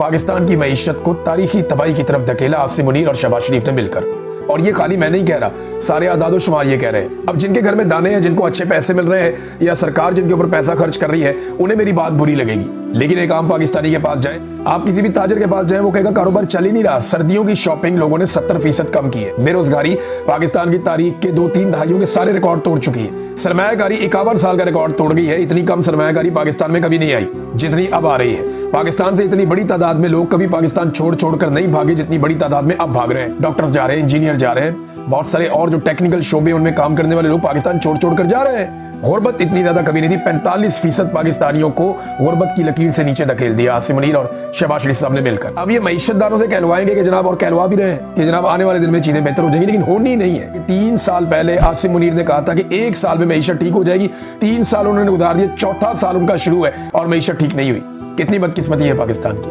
पाकिस्तान की मईशत को तारीखी तबाही की तरफ धकेला आसिम मुनीर और शहबाज शरीफ ने मिलकर। और ये खाली मैं नहीं कह रहा, सारे आदादो शुमार ये कह रहे हैं। अब जिनके घर में दाने हैं, जिनको अच्छे पैसे मिल रहे हैं या सरकार जिनके ऊपर पैसा खर्च कर रही है, उन्हें मेरी बात बुरी लगेगी। लेकिन एक आम पाकिस्तानी के पास जाएं, आप किसी भी ताजर के पास जाएं, वो कहेगा कारोबार चल ही नहीं रहा। सर्दियों की शॉपिंग लोगों ने 70% कम की है। बेरोजगारी पाकिस्तान की तारीख के 2-3 दहाइयों के सारे रिकॉर्ड तोड़ चुकी है। सरमायाकारी 51 साल का रिकॉर्ड तोड़ गई है। इतनी कम सरमायाकारी पाकिस्तान में कभी नहीं आई जितनी अब आ रही है। पाकिस्तान से इतनी बड़ी तादाद में लोग कभी पाकिस्तान छोड़ कर नहीं भागे जितनी बड़ी तादाद में अब भाग रहे हैं। डॉक्टर्स जा रहे हैं, इंजीनियर जा रहे हैं, बहुत सारे और जो टेक्निकल शोबे उनमें काम करने वाले लोग पाकिस्तान छोड़ कर जा रहे हैं। गुर्बत इतनी ज्यादा कभी नहीं थी। 45% पाकिस्तानियों को गुर्बत की लकीर से नीचे धकेल दिया आसिम मुनीर और शहबाज शरीफ साहब ने मिलकर। अब ये मईशतदारों से कहलवाएंगे कि जनाब, और कहलवा भी रहे हैं कि जनाब आने वाले दिन में चीजें बेहतर हो जाएंगी, लेकिन होनी नहीं है। 3 साल पहले आसिम मुनीर ने कहा था कि 1 साल में मईशत ठीक हो जाएगी। 3 साल उन्होंने गुजार दिए, 4था साल उनका शुरू है और मईशत ठीक नहीं हुई। कितनी बदकिस्मती है पाकिस्तान की।